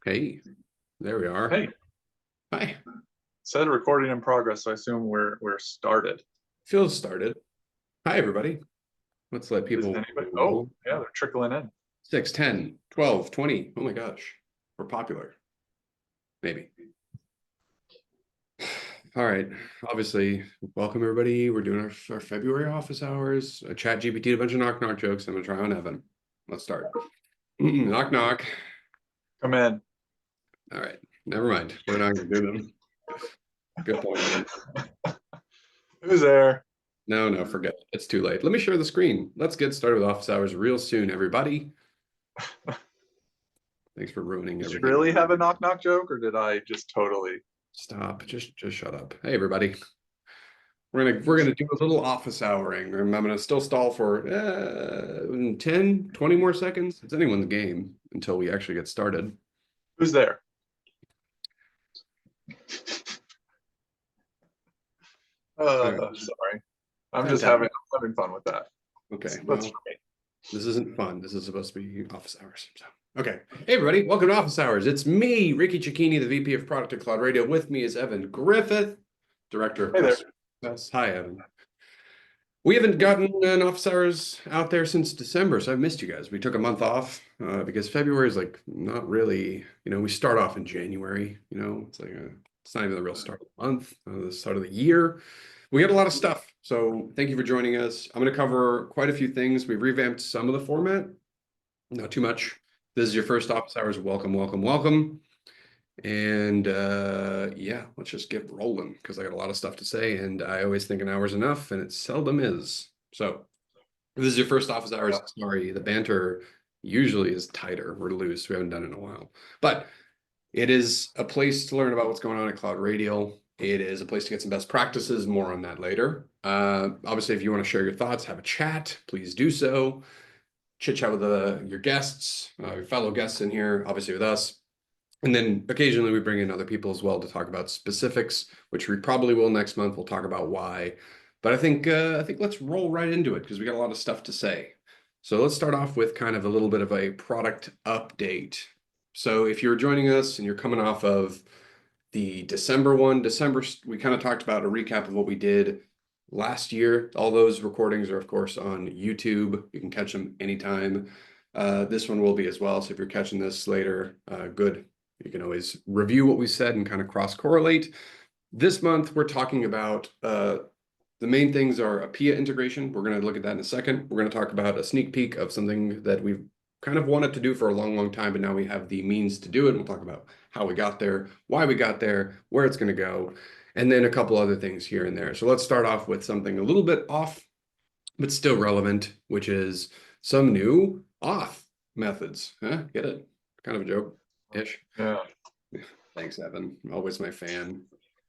Hey, there we are. Hey, Hi. said recording in progress, so I assume we're started. Phil started. Hi, everybody. Let's let Is people anybody? Oh, yeah, they're trickling in. 6, 10, 12, 20. Oh my gosh. We're popular. Maybe. All right. Obviously, welcome everybody. We're doing our February office hours. A chat GPT, a bunch of knock knock jokes. I'm gonna try on Evan. Let's start. Knock knock. Come in. All right. Never mind. We're not gonna do them. Good point, Evan. Who's there? No, forget it. It's too late. Let me share the screen. Let's get started with office hours real soon, everybody. Thanks for ruining Did you everything. really have a knock knock joke, or did I just totally? Stop. Just shut up. Hey, everybody. We're gonna do a little office houring. I'm gonna still stall for 10, 20 more seconds. It's anyone's game until we actually get started. Who's there? Sorry. I'm just having fun with that. Okay. That's Well, for me. this isn't fun. This is supposed to be office hours. So, okay. Hey, everybody. Welcome to office hours. It's me, Ricky Cecchini, the VP of Product at CloudRadial. With me is Evan Griffith, Director of Hey there. Customer Success. Hi, Evan. We haven't gotten an office hours out there since December, so I've missed you guys. We took a month off because February is like not really, we start off in January, it's like it's not even the real start of the month, the start of the year. We got a lot of stuff. So thank you for joining us. I'm going to cover quite a few things. We've revamped some of the format, not too much. This is your first office hours. Welcome, welcome, welcome. And yeah, let's just get rolling because I got a lot of stuff to say and I always think an hour's enough and it seldom is. So if this is your first office hours, sorry, the banter usually is tighter. We're loose. We haven't done it in a while. But it is a place to learn about what's going on at CloudRadial. It is a place to get some best practices. More on that later. Obviously, if you want to share your thoughts, have a chat, please do so. Chit chat with your guests, your fellow guests in here, obviously with us. And then occasionally we bring in other people as well to talk about specifics, which we probably will next month. We'll talk about why. But I think let's roll right into it because we got a lot of stuff to say. So let's start off with kind of a little bit of a product update. So if you're joining us and you're coming off of the December one, we kind of talked about a recap of what we did last year. All those recordings are, of course, on YouTube. You can catch them anytime. This one will be as well. So if you're catching this later, good. You can always review what we said and kind of cross-correlate. This month, we're talking about the main things are a Pia integration. We're going to look at that in a second. We're going to talk about a sneak peek of something that we've kind of wanted to do for a long, long time, but now we have the means to do it. We'll talk about how we got there, why we got there, where it's going to go, and then a couple other things here and there. So let's start off with something a little bit off, but still relevant, which is some new auth methods. Huh? Get it? Kind of a joke-ish. Yeah. Thanks, Evan. Always my fan.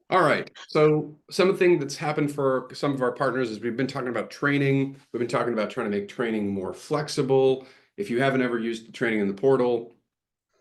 All right. So something that's happened for some of our partners is we've been talking about training. We've been talking about trying to make training more flexible. If you haven't ever used the training in the portal,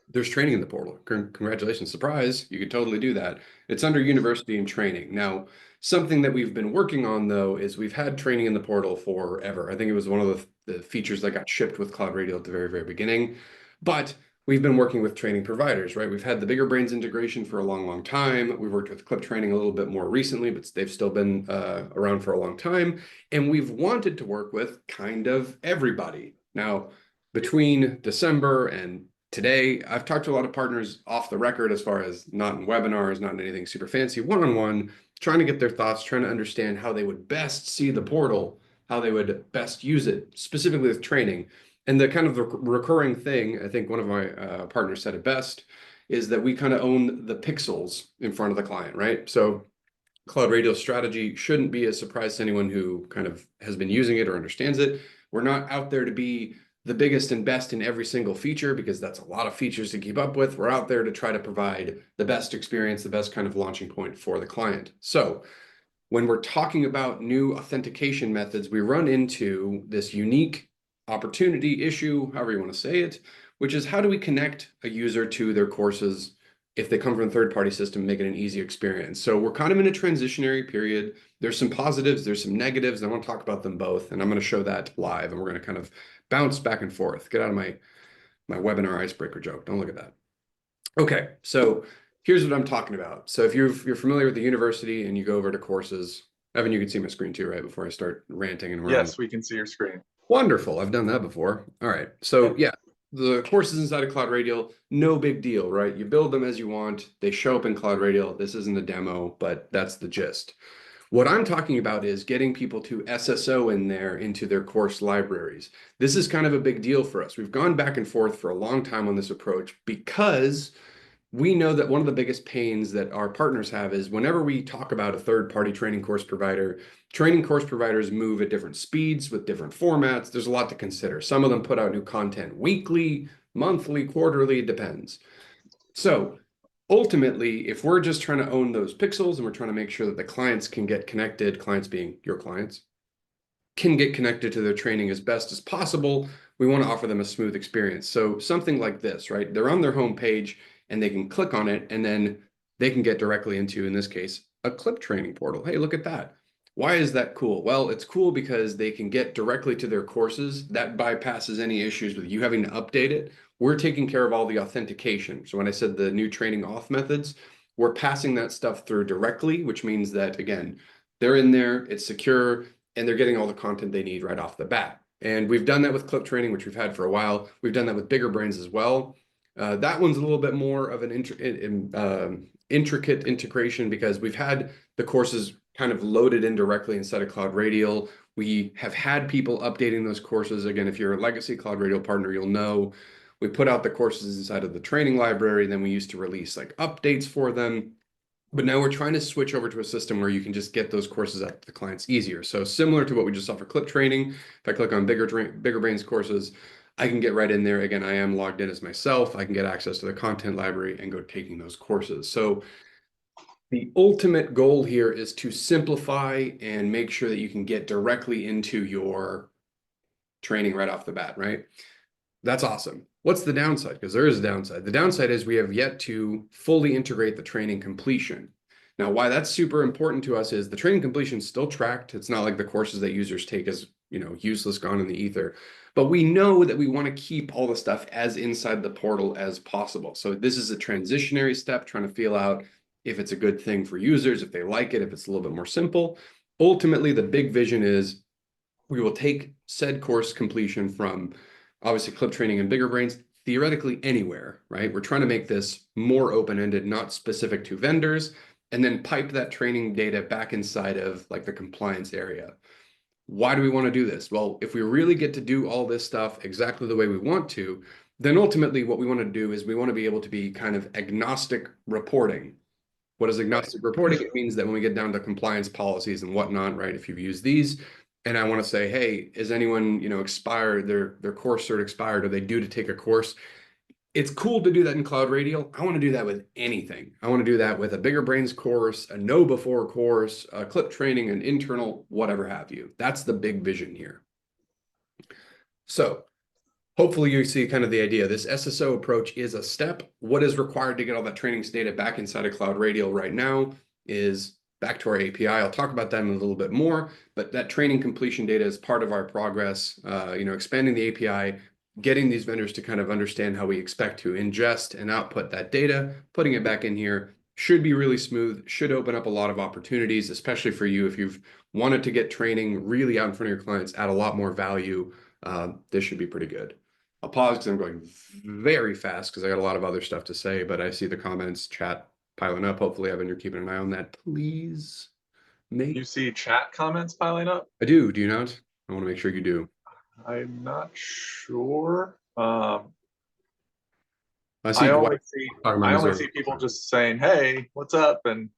there's training in the portal. Congratulations. Surprise. You could totally do that. It's under university and training. Now, something that we've been working on, though, is we've had training in the portal forever. I think it was one of the features that got shipped with CloudRadial at the very, very beginning. But we've been working with training providers, right? We've had the Bigger Brains integration for a long, long time. We've worked with Clip Training a little bit more recently, but they've still been around for a long time. And we've wanted to work with kind of everybody. Now, between December and today, I've talked to a lot of partners off the record as far as not in webinars, not in anything super fancy, one-on-one, trying to get their thoughts, trying to understand how they would best see the portal, how they would best use it, specifically with training. And the kind of the recurring thing, I think one of my partners said it best, is that we kind of own the pixels in front of the client, right? So CloudRadial strategy shouldn't be a surprise to anyone who kind of has been using it or understands it. We're not out there to be the biggest and best in every single feature because that's a lot of features to keep up with. We're out there to try to provide the best experience, the best kind of launching point for the client. So when we're talking about new authentication methods, we run into this unique opportunity issue, however you want to say it, which is how do we connect a user to their courses if they come from a third-party system, make it an easy experience. So we're kind of in a transitionary period. There's some positives, there's some negatives. I want to talk about them both, and I'm going to show that live, and we're going to kind of bounce back and forth. Get out of my webinar icebreaker joke. Don't look at that. Okay, so here's what I'm talking about. So if you're familiar with the university and you go over to courses, Evan, you can see my screen too, right? Before I start ranting and we're on. Yes, we can see your screen. Wonderful. I've done that before. All right. So yeah, the courses inside of CloudRadial, no big deal, right? You build them as you want. They show up in CloudRadial. This isn't a demo, but that's the gist. What I'm talking about is getting people to SSO in there into their course libraries. This is kind of a big deal for us. We've gone back and forth for a long time on this approach because we know that one of the biggest pains that our partners have is whenever we talk about a third-party training course provider, training course providers move at different speeds with different formats. There's a lot to consider. Some of them put out new content weekly, monthly, quarterly, it depends. So ultimately, if we're just trying to own those pixels and we're trying to make sure that the clients can get connected, clients being your clients, can get connected to their training as best as possible, we want to offer them a smooth experience. So something like this, right? They're on their home page and they can click on it and then they can get directly into, in this case, a clip training portal. Hey, look at that. Why is that cool? Well, it's cool because they can get directly to their courses. That bypasses any issues with you having to update it. We're taking care of all the authentication. So when I said the new training auth methods, we're passing that stuff through directly, which means that, again, they're in there, it's secure, and they're getting all the content they need right off the bat. And we've done that with clip training, which we've had for a while. We've done that with Bigger Brains as well. That one's a little bit more of an intricate integration because we've had the courses kind of loaded in directly inside of CloudRadial. We have had people updating those courses. Again, if you're a legacy CloudRadial partner, you'll know we put out the courses inside of the training library. Then we used to release like updates for them. But now we're trying to switch over to a system where you can just get those courses out to the clients easier. So similar to what we just saw for clip training, if I click on Bigger Brains courses, I can get right in there. Again, I am logged in as myself. I can get access to the content library and go taking those courses. So the ultimate goal here is to simplify and make sure that you can get directly into your training right off the bat, right? That's awesome. What's the downside? Because there is a downside. The downside is we have yet to fully integrate the training completion. Now, why that's super important to us is the training completion is still tracked. It's not like the courses that users take as, useless, gone in the ether. But we know that we want to keep all the stuff as inside the portal as possible. So this is a transitionary step, trying to feel out if it's a good thing for users, if they like it, if it's a little bit more simple. Ultimately, the big vision is we will take said course completion from obviously clip training and Bigger Brains, theoretically anywhere, right? We're trying to make this more open-ended, not specific to vendors, and then pipe that training data back inside of like the compliance area. Why do we want to do this? Well, if we really get to do all this stuff exactly the way we want to, then ultimately what we want to do is we want to be able to be kind of agnostic reporting. What is agnostic reporting? It means that when we get down to compliance policies and whatnot, right? If you've used these, and I want to say, hey, is anyone, expired, their course cert expired? Are they due to take a course? It's cool to do that in CloudRadial. I want to do that with anything. I want to do that with a Bigger Brains course, a Know Before course, a clip training, an internal, whatever have you. That's the big vision here. So hopefully you see kind of the idea. This SSO approach is a step. What is required to get all that trainings data back inside of CloudRadial right now is back to our API. I'll talk about that in a little bit more, but that training completion data is part of our progress, expanding the API, getting these vendors to kind of understand how we expect to ingest and output that data, putting it back in here should be really smooth, should open up a lot of opportunities, especially for you if you've wanted to get training really out in front of your clients, add a lot more value. This should be pretty good. I'll pause because I'm going very fast because I got a lot of other stuff to say, but I see the comments, chat piling up. Hopefully, Evan, you're keeping an eye on that, please. You see chat comments piling up? I do. Do you not? I want to make sure you do. I'm not sure. I I only see people just saying, "Hey, what's up?" and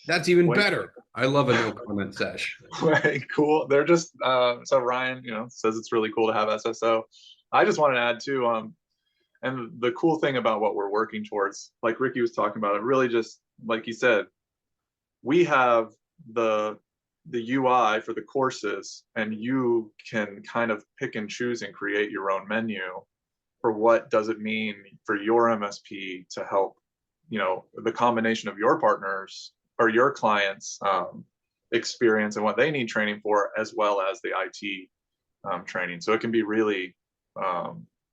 that's even wait. better. I love a no comment sesh. Right, cool. They're just so Ryan, says it's really cool to have SSO. I just wanted to add too, and the cool thing about what we're working towards, like Ricky was talking about, it really just like he said, we have the UI for the courses, and you can kind of pick and choose and create your own menu for what does it mean for your MSP to help, you know, the combination of your partners or your clients experience and what they need training for, as well as the IT training. So it can be really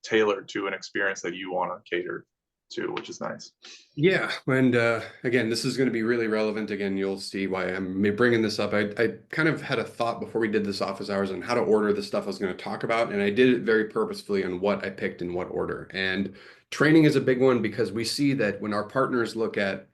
tailored to an experience that you want to cater to, which is nice. Yeah, and again, this is going to be really relevant. Again, you'll see why I'm bringing this up. I kind of had a thought before we did this office hours on how to order the stuff I was going to talk about, and I did it very purposefully on what I picked in what order. And training is a big one because we see that when our partners look at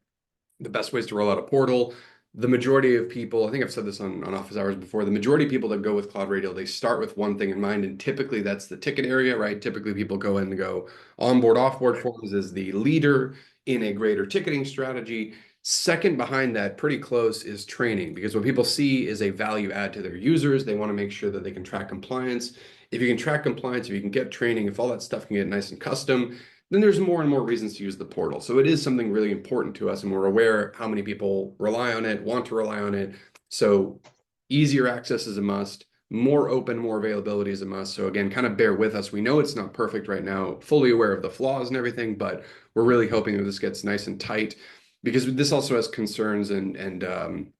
the best ways to roll out a portal, the majority of people, I think I've said this on office hours before, the majority of people that go with CloudRadial, they start with one thing in mind, and typically that's the ticket area, right? Typically people go in and go onboard, offboard forms is the leader in a greater ticketing strategy. Second behind that, pretty close, is training, because what people see is a value add to their users. They want to make sure that they can track compliance. If you can track compliance, if you can get training, if all that stuff can get nice and custom, then there's more and more reasons to use the portal. So it is something really important to us, and we're aware how many people rely on it, want to rely on it. So easier access is a must, more open, more availability is a must. So again, kind of bear with us. We know it's not perfect right now, fully aware of the flaws and everything, but we're really hoping that this gets nice and tight, because this also has concerns and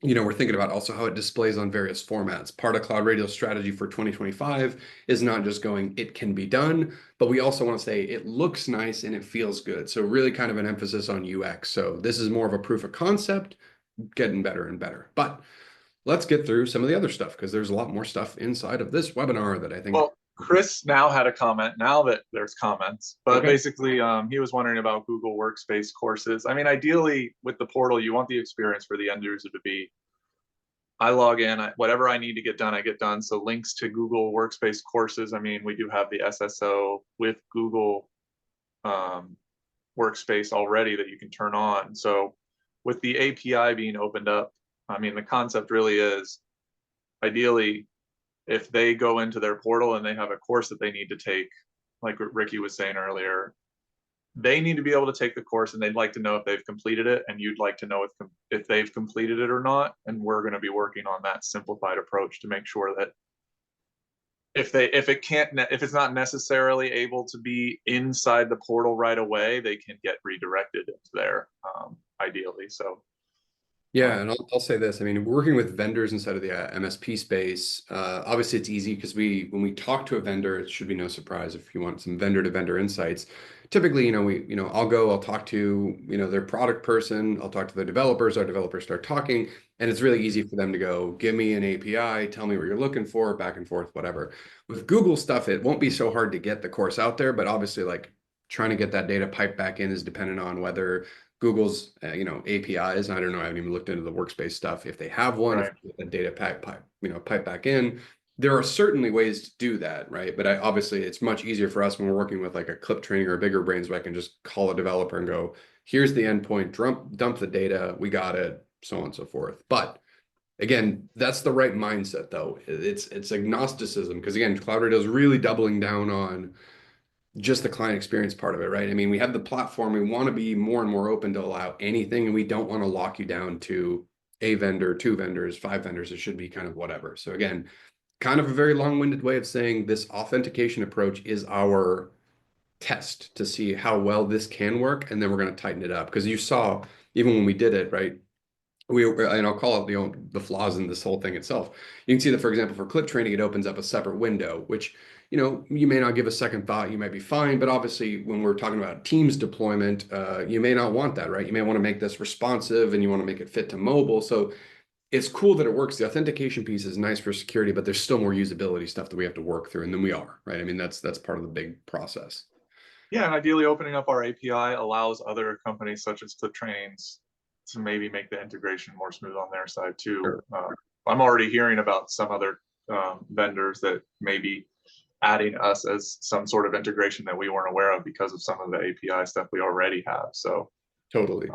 you know, we're thinking about also how it displays on various formats. Part of CloudRadial's strategy for 2025 is not just going, it can be done, but we also want to say it looks nice and it feels good. So really kind of an emphasis on UX. So this is more of a proof of concept, getting better and better. But let's get through some of the other stuff, because there's a lot more stuff inside of this webinar that I think. Well, Chris now had a comment, now that there's comments, but Okay. basically he was wondering about Google Workspace courses. I mean, ideally with the portal, you want the experience for the end user to be, I log in, whatever I need to get done, I get done. So links to Google Workspace courses. I mean, we do have the SSO with Google Workspace already that you can turn on. So with the API being opened up, I mean, the concept really is, ideally, if they go into their portal and they have a course that they need to take, like what Ricky was saying earlier, they need to be able to take the course, and they'd like to know if they've completed it, and you'd like to know if they've completed it or not. And we're going to be working on that simplified approach to make sure that if it's not necessarily able to be inside the portal right away, they can get redirected into there, ideally. So Yeah, and I'll say this. I mean, working with vendors inside of the MSP space, obviously it's easy because when we talk to a vendor, it should be no surprise if you want some vendor to vendor insights. Typically, I'll talk to, their product person, I'll talk to the developers, our developers start talking, and it's really easy for them to go, give me an API, tell me what you're looking for, back and forth, whatever. With Google stuff, it won't be so hard to get the course out there, but obviously like trying to get that data piped back in is dependent on whether Google's APIs. I don't know. I haven't even looked into the workspace stuff. If they have one, if right. the data pipe back in, there are certainly ways to do that, right? But obviously, it's much easier for us when we're working with like a clip training or a bigger brains, where I can just call a developer and go, "Here's the endpoint. Dump the data. We got it." So on and so forth. But again, that's the right mindset, though. It's agnosticism, because again, CloudRadial is really doubling down on just the client experience part of it, right? I mean, we have the platform, we want to be more and more open to allow anything, and we don't want to lock you down to a vendor, two vendors, five vendors. It should be kind of whatever. So again, kind of a very long-winded way of saying this authentication approach is our test to see how well this can work, and then we're going to tighten it up. Because you saw, even when we did it, right? And I'll call out the flaws in this whole thing itself. You can see that, for example, for clip training, it opens up a separate window, which, you may not give a second thought. You might be fine, but obviously when we're talking about Teams deployment, you may not want that, right? You may want to make this responsive and you want to make it fit to mobile. So it's cool that it works. The authentication piece is nice for security, but there's still more usability stuff that we have to work through, and then we are, right? I mean, that's part of the big process. Yeah, and ideally opening up our API allows other companies such as Clip Trains to maybe make the integration more smooth on their side too. Sure. I'm already hearing about some other vendors that may be adding us as some sort of integration that we weren't aware of because of some of the API stuff we already have. So Totally.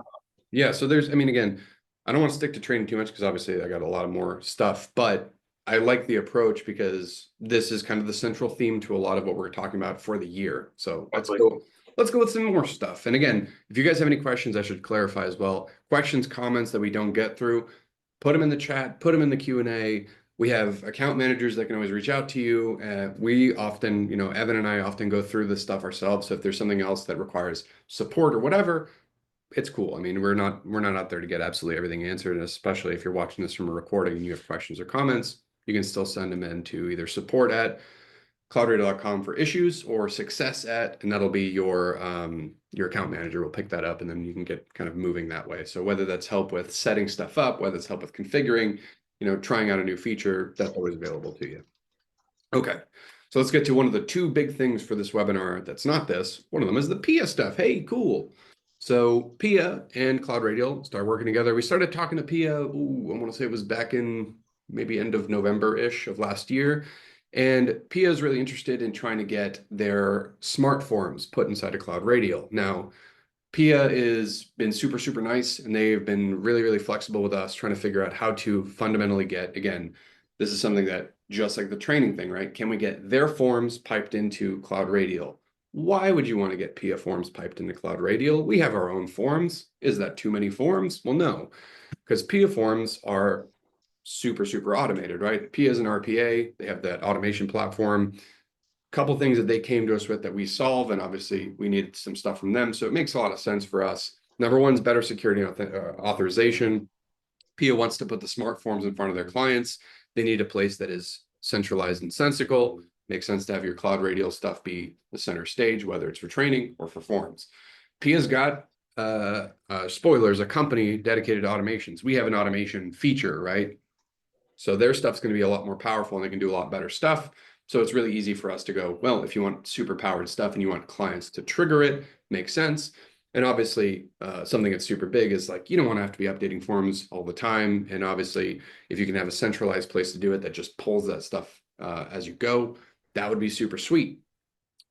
Yeah. So I mean, again, I don't want to stick to training too much because obviously I got a lot of more stuff, but I like the approach because this is kind of the central theme to a lot of what we're talking about for the year. So let's go with some more stuff. And again, if you guys have any questions, I should clarify as well. Questions, comments that we don't get through, put them in the chat, put them in the Q&A. We have account managers that can always reach out to you. We often, Evan and I often go through this stuff ourselves. So if there's something else that requires support or whatever, it's cool. I mean, we're not out there to get absolutely everything answered, and especially if you're watching this from a recording and you have questions or comments, you can still send them in to either support@cloudradio.com for issues, or success at, and that'll be your account manager will pick that up, and then you can get kind of moving that way. So whether that's help with setting stuff up, whether it's help with configuring, trying out a new feature, that's always available to you. Okay, so let's get to one of the two big things for this webinar that's not this. One of them is the Pia stuff. Hey, cool. So Pia and CloudRadial start working together. We started talking to Pia, I want to say it was back in maybe end of November-ish of last year. And Pia is really interested in trying to get their smart forms put inside of CloudRadial. Now, Pia has been super, super nice, and they've been really, really flexible with us, trying to figure out how to fundamentally get, again, this is something that, just like the training thing, right? Can we get their forms piped into CloudRadial? Why would you want to get Pia forms piped into CloudRadial? We have our own forms. Is that too many forms? Well, no, because Pia forms are super, super automated, right? Pia is an RPA. They have that automation platform. Couple things that they came to us with that we solve, and obviously we needed some stuff from them. So it makes a lot of sense for us. Number one is better security authorization. Pia wants to put the smart forms in front of their clients. They need a place that is centralized and sensical. Makes sense to have your CloudRadial stuff be the center stage, whether it's for training or for forms. Pia's got spoilers, a company dedicated to automations. We have an automation feature, right? So their stuff's going to be a lot more powerful, and they can do a lot better stuff. So it's really easy for us to go, well, if you want super powered stuff and you want clients to trigger it, makes sense. And obviously, something that's super big is like, you don't want to have to be updating forms all the time. And obviously, if you can have a centralized place to do it that just pulls that stuff as you go, that would be super sweet.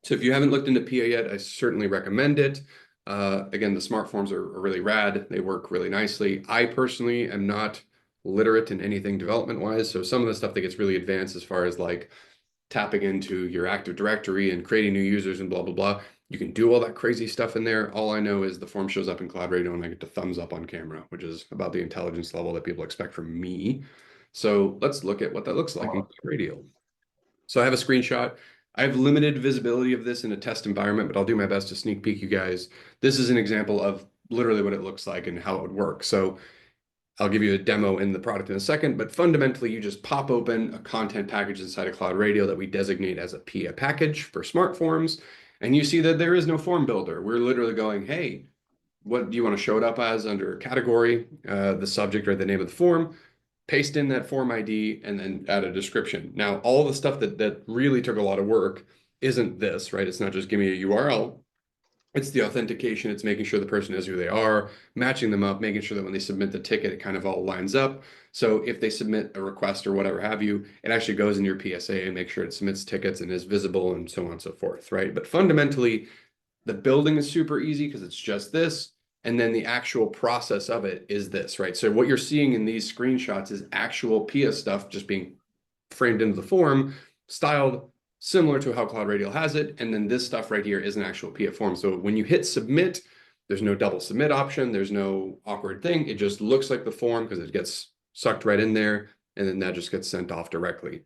So if you haven't looked into Pia yet, I certainly recommend it. Again, the smart forms are really rad. They work really nicely. I personally am not literate in anything development-wise. So some of the stuff that gets really advanced as far as like tapping into your Active Directory and creating new users and blah, blah, blah. You can do all that crazy stuff in there. All I know is the form shows up in CloudRadial and I get to thumbs up on camera, which is about the intelligence level that people expect from me. So let's look at what that looks like in CloudRadial. So I have a screenshot. I have limited visibility of this in a test environment, but I'll do my best to sneak peek you guys. This is an example of literally what it looks like and how it would work. So I'll give you a demo in the product in a second, but fundamentally, you just pop open a content package inside of CloudRadial that we designate as a Pia package for smart forms, and you see that there is no form builder. We're literally going, hey, what do you want to show it up as under category, the subject or the name of the form, paste in that form ID, and then add a description. Now, all the stuff that really took a lot of work isn't this, right? It's not just give me a URL. It's the authentication. It's making sure the person is who they are, matching them up, making sure that when they submit the ticket, it kind of all lines up. So if they submit a request or whatever have you, it actually goes in your PSA and make sure it submits tickets and is visible and so on and so forth, right? But fundamentally, the building is super easy because it's just this. And then the actual process of it is this, right? So what you're seeing in these screenshots is actual Pia stuff just being framed into the form, styled similar to how CloudRadial has it. And then this stuff right here is an actual Pia form. So when you hit submit, there's no double submit option. There's no awkward thing. It just looks like the form because it gets sucked right in there. And then that just gets sent off directly.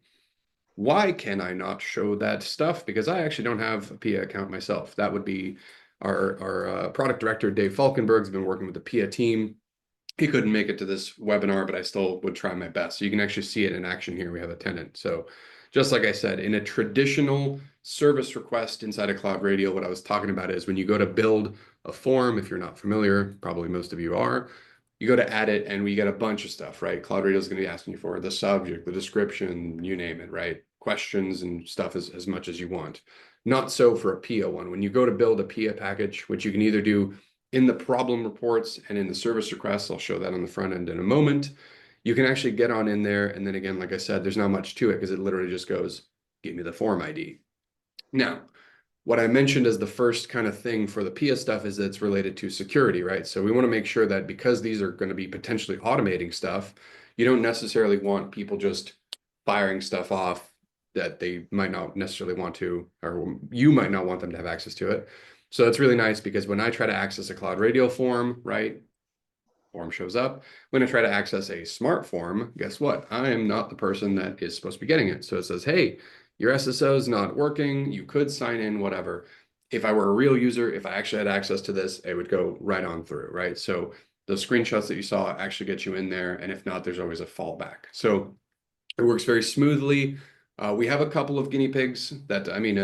Why can I not show that stuff? Because I actually don't have a Pia account myself. That would be our product director, Dave Falkenberg's been working with the Pia team. He couldn't make it to this webinar, but I still would try my best. So you can actually see it in action here. We have a tenant. So just like I said, in a traditional service request inside of CloudRadial, what I was talking about is when you go to build a form, if you're not familiar, probably most of you are, you go to add it and we get a bunch of stuff, right? CloudRadial is going to be asking you for the subject, the description, you name it, right? Questions and stuff as much as you want. Not so for a Pia one. When you go to build a Pia package, which you can either do in the problem reports and in the service requests, I'll show that on the front end in a moment, you can actually get on in there. And then again, like I said, there's not much to it because it literally just goes, give me the form ID. Now, what I mentioned as the first kind of thing for the Pia stuff is that it's related to security, right? So we want to make sure that because these are going to be potentially automating stuff, you don't necessarily want people just firing stuff off that they might not necessarily want to, or you might not want them to have access to it. So it's really nice because when I try to access a CloudRadial form, right? Form shows up. When I try to access a smart form, guess what? I am not the person that is supposed to be getting it. So it says, hey, your SSO is not working. You could sign in, whatever. if I were a real user, if I actually had access to this, it would go right on through, right? So those screenshots that you saw actually get you in there. And if not, there's always a fallback. So it works very smoothly. We have a couple of guinea pigs that, I mean,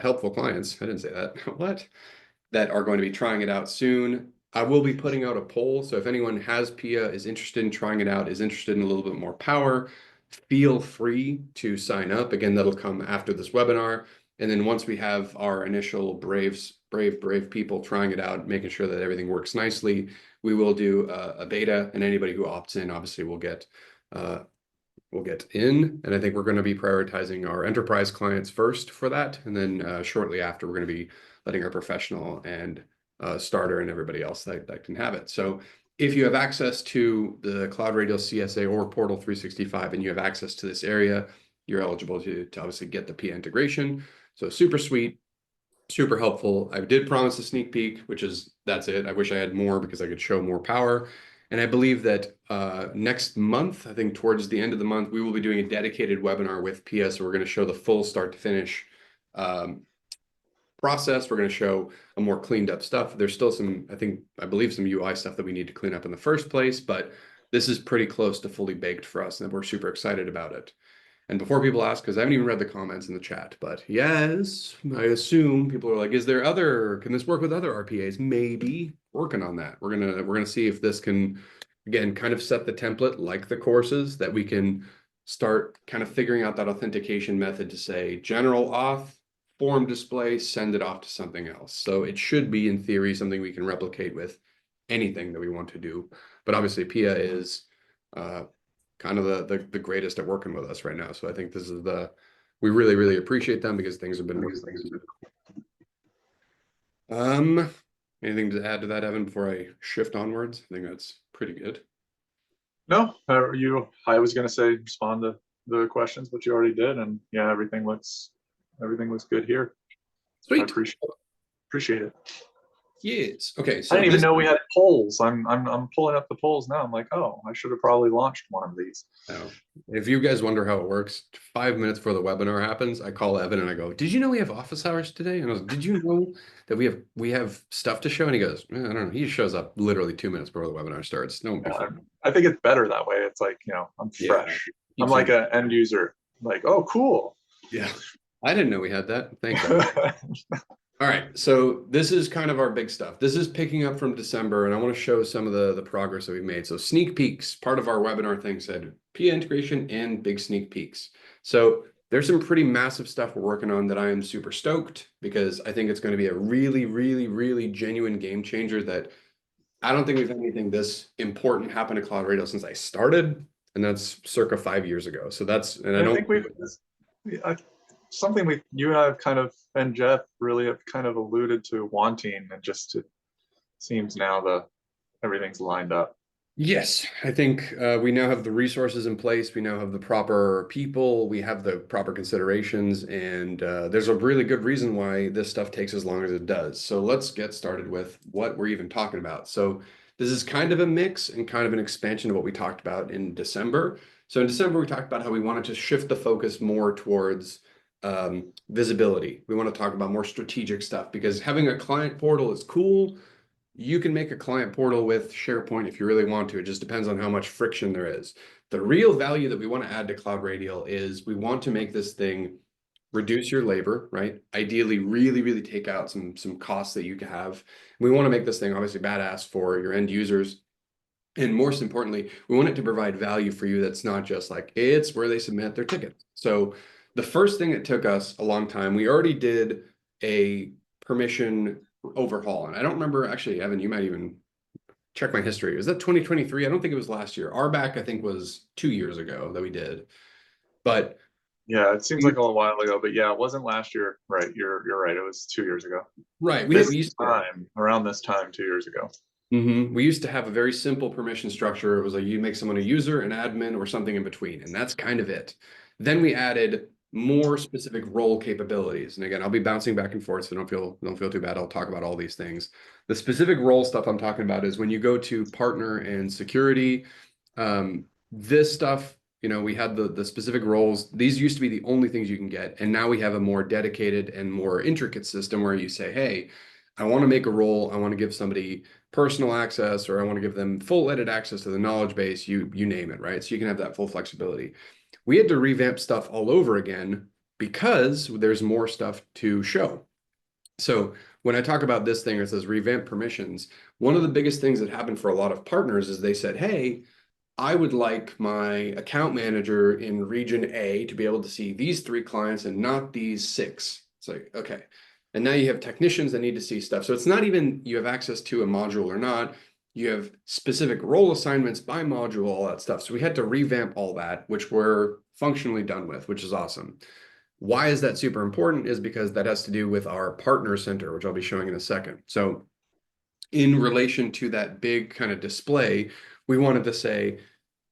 helpful clients. I didn't say that. What? That are going to be trying it out soon. I will be putting out a poll. So if anyone has Pia, is interested in trying it out, is interested in a little bit more power, feel free to sign up. Again, that'll come after this webinar. And then once we have our initial brave people trying it out, making sure that everything works nicely, we will do a beta, and anybody who opts in obviously will get in. And I think we're going to be prioritizing our enterprise clients first for that. And then shortly after, we're going to be letting our professional and starter and everybody else that can have it. So if you have access to the CloudRadial CSA or Portal 365 and you have access to this area, you're eligible to obviously get the Pia integration. So super sweet, super helpful. I did promise a sneak peek, that's it. I wish I had more because I could show more power. And I believe that next month, I think towards the end of the month, we will be doing a dedicated webinar with Pia. So we're going to show the full start to finish process. We're going to show a more cleaned up stuff. There's still some, I believe some UI stuff that we need to clean up in the first place, but this is pretty close to fully baked for us, and we're super excited about it. And before people ask, because I haven't even read the comments in the chat, but yes, I assume people are like, can this work with other RPAs? Maybe. Working on that. We're gonna see if this can, again, kind of set the template like the courses, that we can start kind of figuring out that authentication method to say general auth, form display, send it off to something else. So it should be, in theory, something we can replicate with anything that we want to do. But obviously Pia is kind of the greatest at working with us right now. So I think this is we really, really appreciate them because things have been anything to add to that, Evan, before I shift onwards? I think that's pretty good. No, I was going to say respond to the questions, but you already did. And yeah, everything looks good here. Sweet. I appreciate it. Yes. Okay. So I didn't even know we had polls. I'm pulling up the polls now. I'm like, oh, I should have probably launched one of these. Oh. If you guys wonder how it works, 5 minutes before the webinar happens, I call Evan and I go, "Did you know we have office hours today?" And I was like, "Did you know that we have stuff to show?" And he goes, "I don't know." He shows up literally 2 minutes before the webinar starts. No one. I think it's better that way. It's like, I'm fresh. I'm like an end user. Like, oh, cool. Yeah. I didn't know we had that. Thanks. All right, so this is kind of our big stuff. This is picking up from December, and I want to show some of the progress that we've made. So sneak peeks, part of our webinar thing said Pia integration and big sneak peeks. So there's some pretty massive stuff we're working on that I am super stoked, because I think it's going to be a really, really, really genuine game changer that I don't think we've had anything this important happen to CloudRadial since I started, and that's circa 5 years ago. So that's, and I think something you and I have kind of, and Jeff really have kind of alluded to wanting, and just it seems now everything's lined up. Yes, I think we now have the resources in place. We now have the proper people. We have the proper considerations, and there's a really good reason why this stuff takes as long as it does. So let's get started with what we're even talking about. So this is kind of a mix and kind of an expansion of what we talked about in December. So in December, we talked about how we wanted to shift the focus more towards visibility. We want to talk about more strategic stuff, because having a client portal is cool. You can make a client portal with SharePoint if you really want to. It just depends on how much friction there is. The real value that we want to add to CloudRadial is we want to make this thing reduce your labor, right? Ideally, really, really take out some costs that you can have. We want to make this thing obviously badass for your end users. And most importantly, we want it to provide value for you that's not just like, it's where they submit their ticket. So the first thing that took us a long time, we already did a permission overhaul. And I don't remember, actually, Evan, you might even check my history. Was that 2023? I don't think it was last year. RBAC, I think, was 2 years ago that we did. But yeah, it seems like a while ago, but yeah, it wasn't last year. Right. You're right. It was 2 years ago. Right. Around this time 2 years ago. We used to have a very simple permission structure. It was like you make someone a user, an admin, or something in between. And that's kind of it. Then we added more specific role capabilities. And again, I'll be bouncing back and forth, so don't feel too bad. I'll talk about all these things. The specific role stuff I'm talking about is when you go to partner and security, this stuff, You know, we had the specific roles. These used to be the only things you can get. And now we have a more dedicated and more intricate system where you say, hey, I want to make a role. I want to give somebody personal access, or I want to give them full edit access to the knowledge base, you name it, right? So you can have that full flexibility. We had to revamp stuff all over again because there's more stuff to show. So when I talk about this thing, it says revamp permissions. One of the biggest things that happened for a lot of partners is they said, hey, I would like my account manager in region A to be able to see these 3 clients and not these 6. It's like, okay. And now you have technicians that need to see stuff. So it's not even you have access to a module or not. You have specific role assignments by module, all that stuff. So we had to revamp all that, which we're functionally done with, which is awesome. Why is that super important? Is because that has to do with our partner center, which I'll be showing in a second. So in relation to that big kind of display, we wanted to say,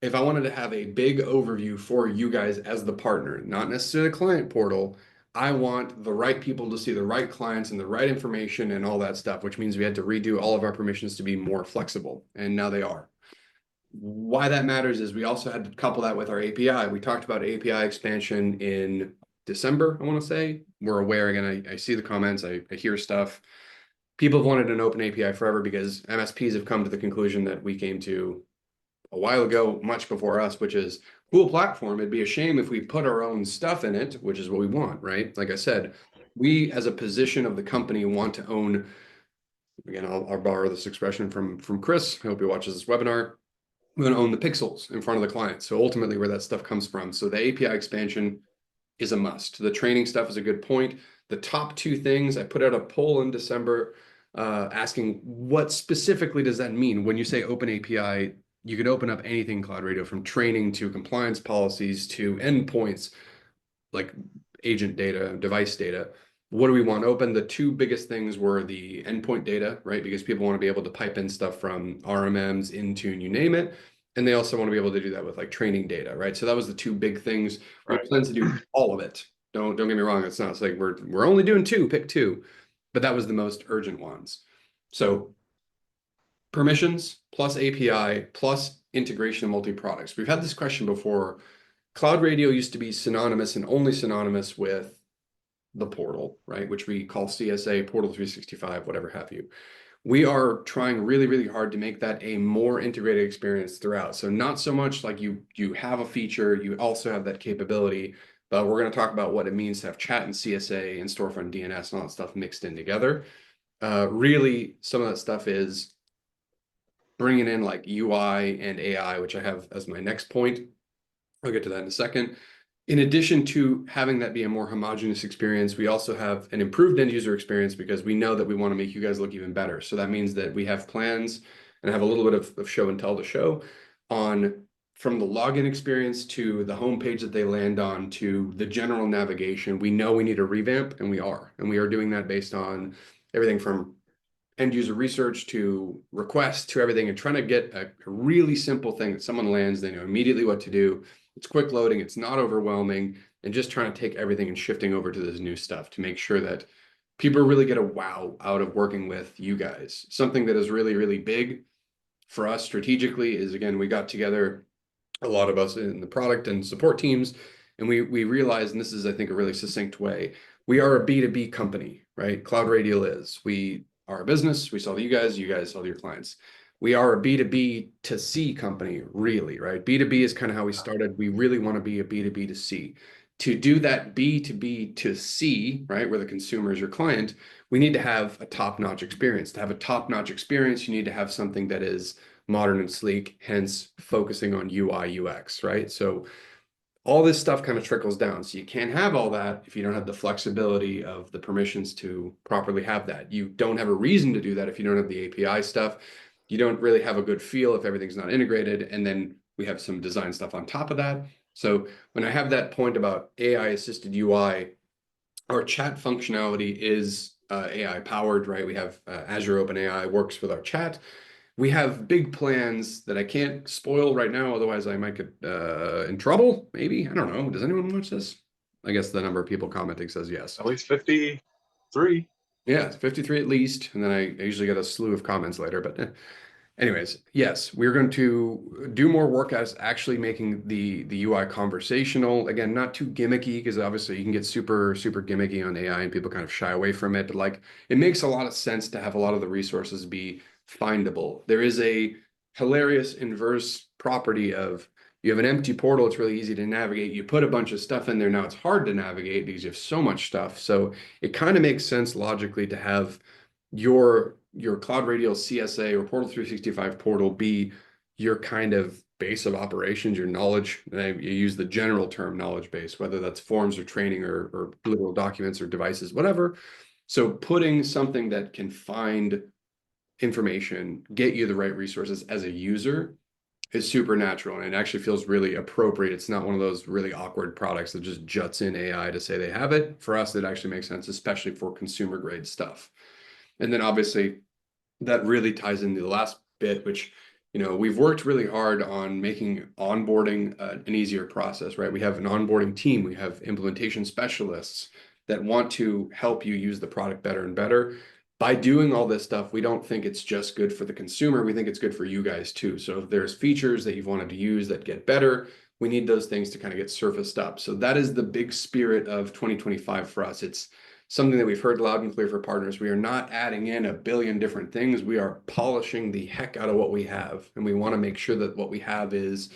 if I wanted to have a big overview for you guys as the partner, not necessarily a client portal, I want the right people to see the right clients and the right information and all that stuff, which means we had to redo all of our permissions to be more flexible. And now they are. Why that matters is we also had to couple that with our API. We talked about API expansion in December, I want to say. We're aware, again, I see the comments, I hear stuff. People have wanted an open API forever because MSPs have come to the conclusion that we came to a while ago, much before us, which is cool platform. It'd be a shame if we put our own stuff in it, which is what we want, right? Like I said, we as a position of the company want to own, again, I'll borrow this expression from Chris. I hope he watches this webinar. We want to own the pixels in front of the client. So ultimately where that stuff comes from. So the API expansion is a must. The training stuff is a good point. The top 2 things, I put out a poll in December asking what specifically does that mean? When you say open API, you could open up anything CloudRadio, from training to compliance policies to endpoints like agent data, device data. What do we want open? The 2 biggest things were the endpoint data, right? Because people want to be able to pipe in stuff from RMMs, Intune, you name it. And they also want to be able to do that with like training data, right? So that was the 2 big things. We Right. plan to do all of it. Don't get me wrong. It's not, it's like we're only doing 2, pick 2, but that was the most urgent ones. So permissions plus API plus integration of multi-products. We've had this question before. CloudRadio used to be synonymous and only synonymous with the portal, right? Which we call CSA, Portal 365, whatever have you. We are trying really, really hard to make that a more integrated experience throughout. So not so much like you have a feature, you also have that capability, but we're going to talk about what it means to have chat and CSA and storefront DNS and all that stuff mixed in together. Really, some of that stuff is bringing in like UI and AI, which I have as my next point. I'll get to that in a second. In addition to having that be a more homogeneous experience, we also have an improved end user experience because we know that we want to make you guys look even better. So that means that we have plans and have a little bit of show and tell to show on from the login experience to the homepage that they land on to the general navigation. We know we need a revamp, and we are. And we are doing that based on everything from end user research to requests to everything, and trying to get a really simple thing that someone lands, they know immediately what to do. It's quick loading, it's not overwhelming, and just trying to take everything and shifting over to this new stuff to make sure that people really get a wow out of working with you guys. Something that is really, really big for us strategically is, again, we got together, a lot of us in the product and support teams, and we realized, and this is, I think, a really succinct way, we are a B2B company, right? CloudRadial is. We are a business, we sell to you guys sell to your clients. We are a B2B to C company, really, right? B2B is kind of how we started. We really want to be a B2B to C. To do that B2B to C, right, where the consumer is your client, we need to have a top-notch experience. To have a top-notch experience, you need to have something that is modern and sleek, hence focusing on UI, UX, right? So all this stuff kind of trickles down. So you can't have all that if you don't have the flexibility of the permissions to properly have that. You don't have a reason to do that if you don't have the API stuff. You don't really have a good feel if everything's not integrated. And then we have some design stuff on top of that. So when I have that point about AI assisted UI, our chat functionality is AI powered, right? We have Azure OpenAI works with our chat. We have big plans that I can't spoil right now, otherwise I might get in trouble, maybe. I don't know. Does anyone watch this? I guess the number of people commenting says yes. At least 53. Yeah, it's 53 at least. And then I usually get a slew of comments later, but Anyways, yes, we're going to do more work as actually making the UI conversational. Again, not too gimmicky because obviously you can get super gimmicky on AI and people kind of shy away from it. But like it makes a lot of sense to have a lot of the resources be findable. There is a hilarious inverse property of you have an empty portal, it's really easy to navigate. You put a bunch of stuff in there, now it's hard to navigate because you have so much stuff. So it kind of makes sense logically to have your CloudRadial CSA or Portal 365 portal be your kind of base of operations, your knowledge. And you use the general term knowledge base, whether that's forms or training or literal documents or devices, whatever. So putting something that can find information, get you the right resources as a user is super natural and it actually feels really appropriate. It's not one of those really awkward products that just juts in AI to say they have it. For us, it actually makes sense, especially for consumer grade stuff. And then obviously that really ties into the last bit, which, we've worked really hard on making onboarding an easier process, right? We have an onboarding team, we have implementation specialists that want to help you use the product better and better. By doing all this stuff, we don't think it's just good for the consumer. We think it's good for you guys too. So if there's features that you've wanted to use that get better, we need those things to kind of get surfaced up. So that is the big spirit of 2025 for us. It's something that we've heard loud and clear for partners. We are not adding in a billion different things. We are polishing the heck out of what we have. And we want to make sure that what we have is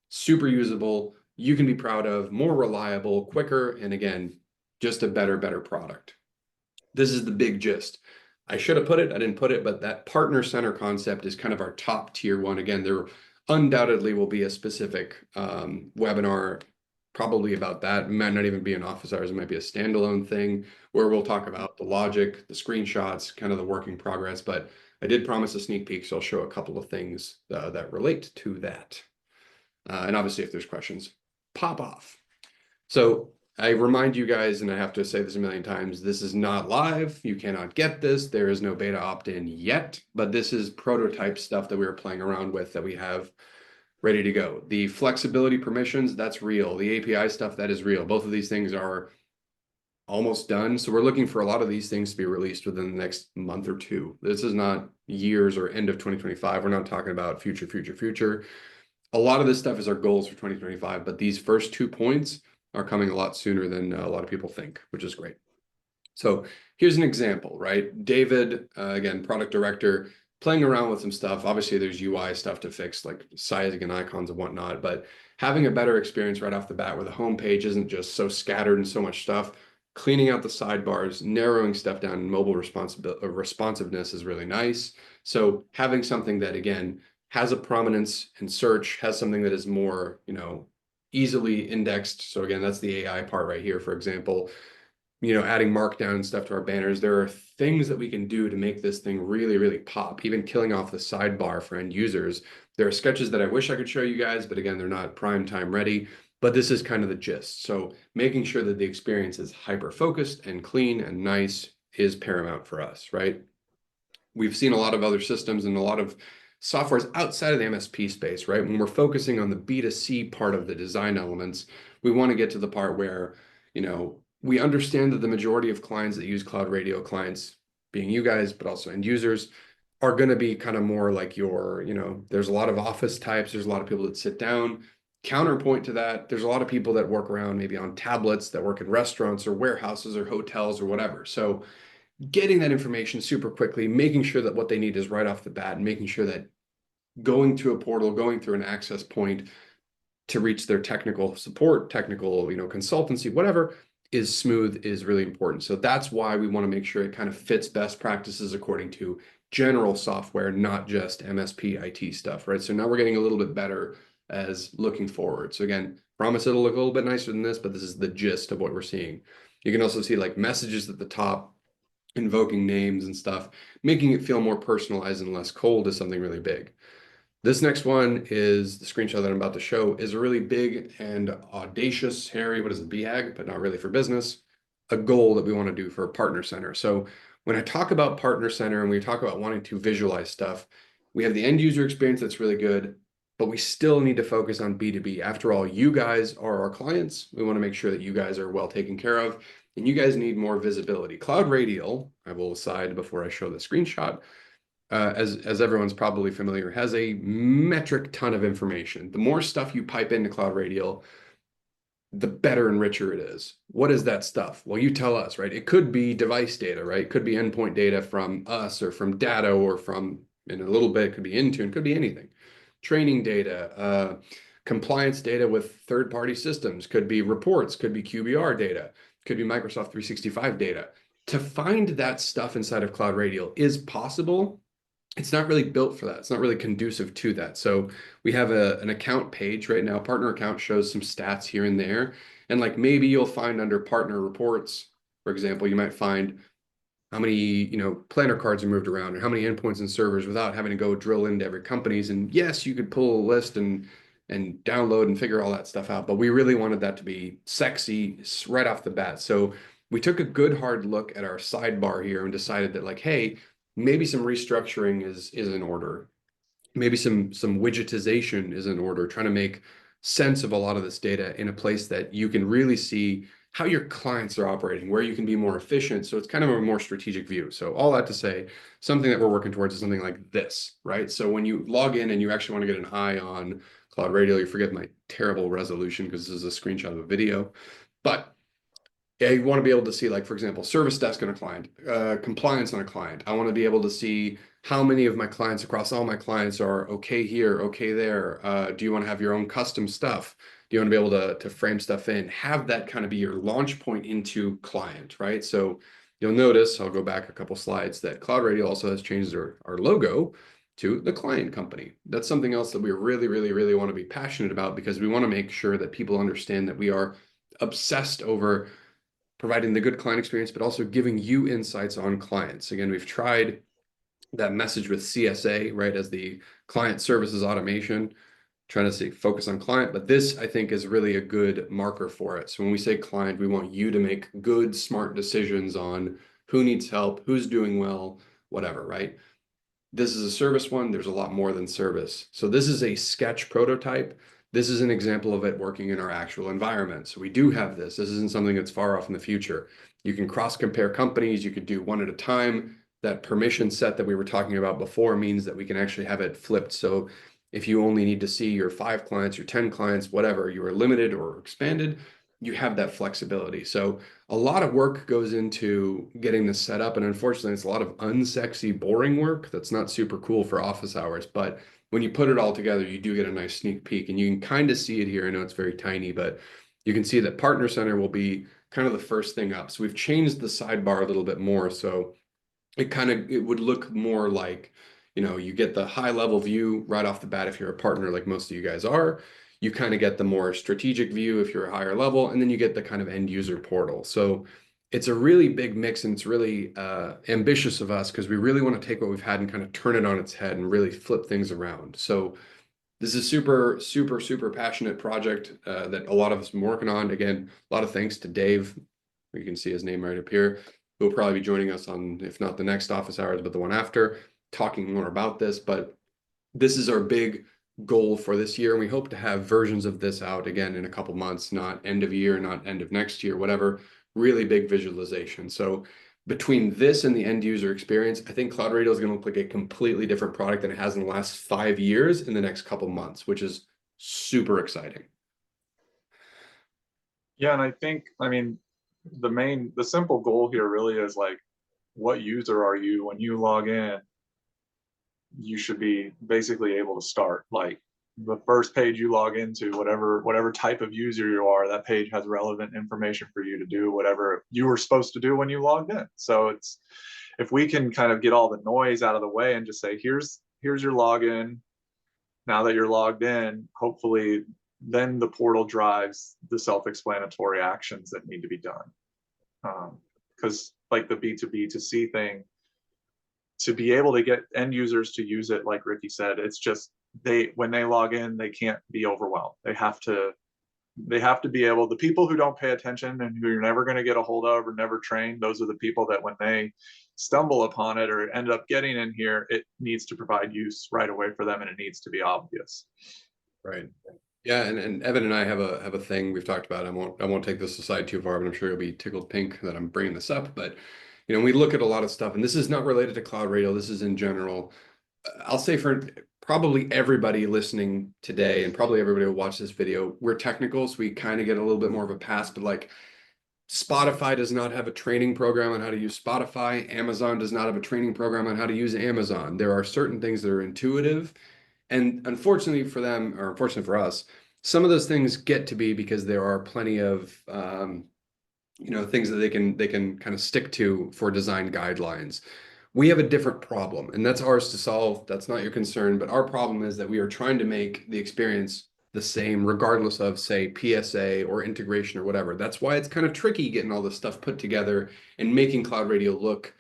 super usable, you can be proud of, more reliable, quicker, and again, just a better product. This is the big gist. I should have put it, I didn't put it, but that partner center concept is kind of our top tier one. Again, there undoubtedly will be a specific webinar probably about that. It might not even be an office hours, it might be a standalone thing where we'll talk about the logic, the screenshots, kind of the work in progress. But I did promise a sneak peek, so I'll show a couple of things that relate to that. And obviously, if there's questions, pop off. So I remind you guys, and I have to say this a million times, this is not live. You cannot get this. There is no beta opt-in yet, but this is prototype stuff that we were playing around with that we have ready to go. The flexibility permissions, that's real. The API stuff, that is real. Both of these things are almost done. So we're looking for a lot of these things to be released within the next month or two. This is not years or end of 2025. We're not talking about future. A lot of this stuff is our goals for 2025, but these first 2 points are coming a lot sooner than a lot of people think, which is great. So here's an example, right? David, again, product director, playing around with some stuff. Obviously, there's UI stuff to fix, like sizing and icons and whatnot, but having a better experience right off the bat where the homepage isn't just so scattered and so much stuff, cleaning out the sidebars, narrowing stuff down, and mobile responsiveness is really nice. So having something that, again, has a prominence in search, has something that is more, easily indexed. So again, that's the AI part right here, for example. Adding markdown and stuff to our banners. There are things that we can do to make this thing really pop, even killing off the sidebar for end users. There are sketches that I wish I could show you guys, but again, they're not prime time ready, but this is kind of the gist. So making sure that the experience is hyper-focused and clean and nice is paramount for us, right? We've seen a lot of other systems and a lot of softwares outside of the MSP space, right? When we're focusing on the B2C part of the design elements, we want to get to the part where, we understand that the majority of clients that use CloudRadial, clients being you guys, but also end users, are going to be kind of more like there's a lot of office types, there's a lot of people that sit down. Counterpoint to that, there's a lot of people that work around maybe on tablets, that work in restaurants or warehouses or hotels or whatever. So getting that information super quickly, making sure that what they need is right off the bat, and making sure that going to a portal, going through an access point to reach their technical support, technical, consultancy, whatever, is smooth is really important. So that's why we want to make sure it kind of fits best practices according to general software, not just MSP IT stuff, right? So now we're getting a little bit better as looking forward. So again, promise it'll look a little bit nicer than this, but this is the gist of what we're seeing. You can also see like messages at the top, invoking names and stuff, making it feel more personalized and less cold is something really big. This next one is the screenshot that I'm about to show is a really big and audacious, hairy, what is it, BHAG, but not really for business, a goal that we want to do for a partner center. So when I talk about partner center and we talk about wanting to visualize stuff, we have the end user experience that's really good, but we still need to focus on B2B. After all, you guys are our clients. We want to make sure that you guys are well taken care of, and you guys need more visibility. CloudRadial, I will aside before I show the screenshot, as everyone's probably familiar, has a metric ton of information. The more stuff you pipe into CloudRadial, the better and richer it is. What is that stuff? Well, you tell us, right? It could be device data, right? It could be endpoint data from us or from Datto or from, in a little bit, it could be Intune, could be anything. Training data, compliance data with third-party systems, could be reports, could be QBR data, could be Microsoft 365 data. To find that stuff inside of CloudRadial is possible. It's not really built for that. It's not really conducive to that. So we have an account page right now. Partner account shows some stats here and there. And like maybe you'll find under partner reports, for example, you might find how many, planner cards are moved around or how many endpoints and servers without having to go drill into every company's. And yes, you could pull a list and download and figure all that stuff out. But we really wanted that to be sexy right off the bat. So we took a good hard look at our sidebar here and decided that like, hey, maybe some restructuring is in order. Maybe some widgetization is in order, trying to make sense of a lot of this data in a place that you can really see how your clients are operating, where you can be more efficient. So it's kind of a more strategic view. So all that to say, something that we're working towards is something like this, right? So when you log in and you actually want to get an eye on CloudRadial, you forget my terrible resolution because this is a screenshot of a video, but yeah, you want to be able to see, like, for example, service desk on a client, compliance on a client. I want to be able to see how many of my clients across all my clients are okay here, okay there. Do you want to have your own custom stuff? Do you want to be able to frame stuff in? Have that kind of be your launch point into client, right? So you'll notice, I'll go back a couple slides, that CloudRadial also has changed our logo to the client company. That's something else that we really, really, really want to be passionate about because we want to make sure that people understand that we are obsessed over providing the good client experience, but also giving you insights on clients. Again, we've tried that message with CSA, right, as the client services automation, trying to say focus on client, but this I think is really a good marker for it. So when we say client, we want you to make good, smart decisions on who needs help, who's doing well, whatever, right? This is a service one. There's a lot more than service. So this is a sketch prototype. This is an example of it working in our actual environment. So we do have this. This isn't something that's far off in the future. You can cross-compare companies. You could do one at a time. That permission set that we were talking about before means that we can actually have it flipped. So if you only need to see your 5 clients, your 10 clients, whatever, you are limited or expanded, you have that flexibility. So a lot of work goes into getting this set up. And unfortunately, it's a lot of unsexy, boring work that's not super cool for office hours. But when you put it all together, you do get a nice sneak peek. And you can kind of see it here. I know it's very tiny, but you can see that Partner Center will be kind of the first thing up. So we've changed the sidebar a little bit more. So it would look more like, you get the high level view right off the bat if you're a partner like most of you guys are. You kind of get the more strategic view if you're a higher level, and then you get the kind of end user portal. So it's a really big mix, and it's really ambitious of us because we really want to take what we've had and kind of turn it on its head and really flip things around. So this is a super, super, super passionate project that a lot of us have been working on. Again, a lot of thanks to Dave. You can see his name right up here. Who'll probably be joining us on, if not the next office hours, but the one after, talking more about this. But this is our big goal for this year. And we hope to have versions of this out again in a couple months, not end of year, not end of next year, whatever, really big visualization. So between this and the end user experience, I think CloudRadial is going to look like a completely different product than it has in the last 5 years in the next couple months, which is super exciting. Yeah, and I mean, the simple goal here really is like, what user are you when you log in? You should be basically able to start like the first page you log into, whatever type of user you are, that page has relevant information for you to do whatever you were supposed to do when you logged in. So it's, if we can kind of get all the noise out of the way and just say, here's your login. Now that you're logged in, hopefully then the portal drives the self-explanatory actions that need to be done. Because like the B2B to C thing, to be able to get end users to use it, like Ricky said, it's just when they log in, they can't be overwhelmed. They have to be able, the people who don't pay attention and who you're never going to get a hold of or never train, those are the people that when they stumble upon it or end up getting in here, it needs to provide use right away for them and it needs to be obvious. Right. Yeah, and Evan and I have a thing we've talked about. I won't take this aside too far, but I'm sure you'll be tickled pink that I'm bringing this up. But You know, we look at a lot of stuff, and this is not related to CloudRadial. This is in general. I'll say for probably everybody listening today, and probably everybody who watch this video, we're technical, so we kind of get a little bit more of a pass. But like Spotify does not have a training program on how to use Spotify. Amazon does not have a training program on how to use Amazon. There are certain things that are intuitive, and unfortunately for them, or unfortunately for us, some of those things get to be because there are plenty of things that they can kind of stick to for design guidelines. We have a different problem, and that's ours to solve. That's not your concern, but our problem is that we are trying to make the experience the same, regardless of, say, PSA or integration or whatever. That's why it's kind of tricky getting all this stuff put together and making CloudRadial look,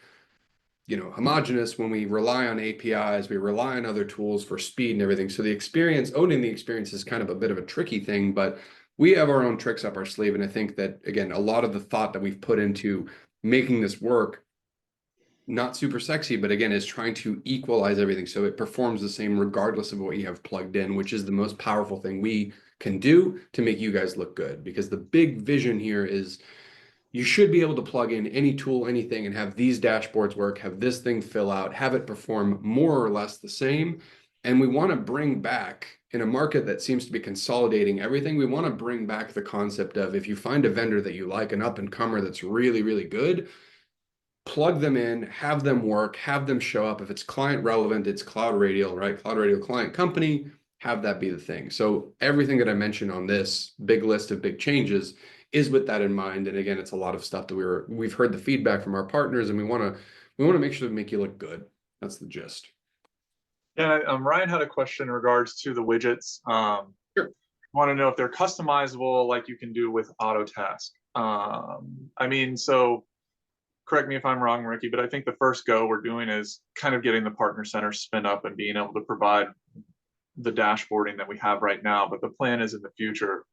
homogeneous when we rely on APIs, we rely on other tools for speed and everything. So the experience, owning the experience is kind of a bit of a tricky thing, but we have our own tricks up our sleeve. And I think that, again, a lot of the thought that we've put into making this work, not super sexy, but again, is trying to equalize everything so it performs the same regardless of what you have plugged in, which is the most powerful thing we can do to make you guys look good. Because the big vision here is you should be able to plug in any tool, anything, and have these dashboards work, have this thing fill out, have it perform more or less the same. And we want to bring back, in a market that seems to be consolidating everything, we want to bring back the concept of, if you find a vendor that you like, an up-and-comer that's really, really good, plug them in, have them work, have them show up. If it's client relevant, it's CloudRadial, right? CloudRadial client company, have that be the thing. So everything that I mentioned on this big list of big changes is with that in mind. And again, it's a lot of stuff that we've heard the feedback from our partners, and we want to make sure to make you look good. That's the gist. Yeah, Ryan had a question in regards to the widgets. Sure. Want to know if they're customizable like you can do with Autotask. I mean, so correct me if I'm wrong, Ricky, but I think the first go we're doing is kind of getting the partner center spin up and being able to provide the dashboarding that we have right now. But the plan is in the future,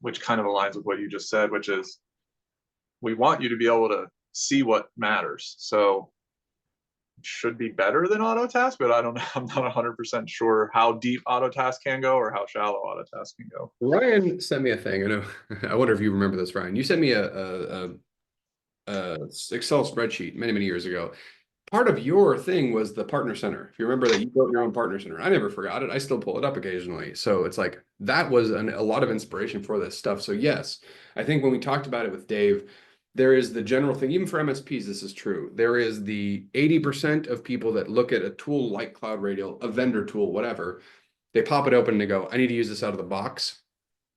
which kind of aligns with what you just said, which is we want you to be able to see what matters. So it should be better than Autotask, but I don't know. I'm not 100% sure how deep Autotask can go or how shallow Autotask can go. Ryan sent me a thing. I know. I wonder if you remember this, Ryan. You sent me a Excel spreadsheet many, many years ago. Part of your thing was the partner center. If you remember that you built your own partner center, I never forgot it. I still pull it up occasionally. So it's like that was a lot of inspiration for this stuff. So yes, I think when we talked about it with Dave, there is the general thing, even for MSPs, this is true. There is the 80% of people that look at a tool like CloudRadial, a vendor tool, whatever, they pop it open and they go, I need to use this out of the box.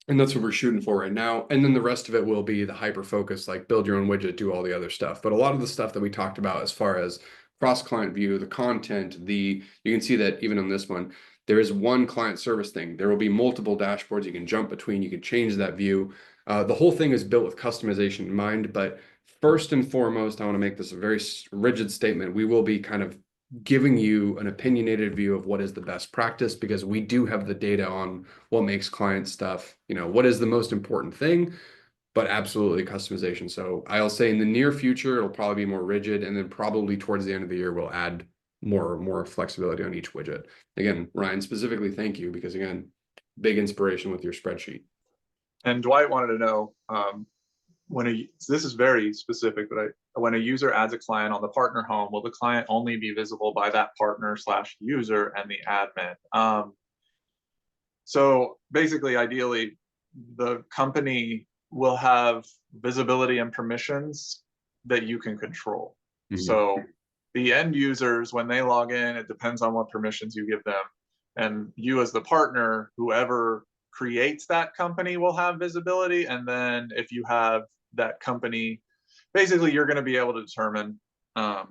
And that's what we're shooting for right now. And then the rest of it will be the hyper focus, like build your own widget, do all the other stuff. But a lot of the stuff that we talked about as far as cross-client view, the content, you can see that even on this one, there is one client service thing. There will be multiple dashboards you can jump between. You can change that view. The whole thing is built with customization in mind. But first and foremost, I want to make this a very rigid statement. We will be kind of giving you an opinionated view of what is the best practice, because we do have the data on what makes client stuff, what is the most important thing, but absolutely customization. So I'll say in the near future, it'll probably be more rigid, and then probably towards the end of the year, we'll add more flexibility on each widget. Again, Ryan, specifically, thank you, because again, big inspiration with your spreadsheet. And Dwight wanted to know, this is very specific, but when a user adds a client on the partner home, will the client only be visible by that partner/user and the admin? So basically, ideally, the company will have visibility and permissions that you can control. Mm-hmm. So the end users, when they log in, it depends on what permissions you give them. And you as the partner, whoever creates that company will have visibility. And then if you have that company, basically you're going to be able to determine, I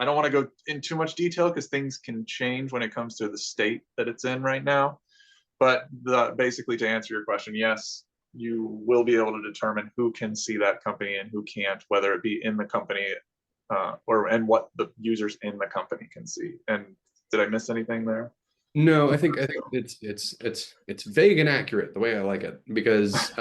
don't want to go in too much detail because things can change when it comes to the state that it's in right now. But basically to answer your question, yes, you will be able to determine who can see that company and who can't, whether it be in the company and what the users in the company can see. And did I miss anything there? No, I think it's vague and accurate the way I like it, because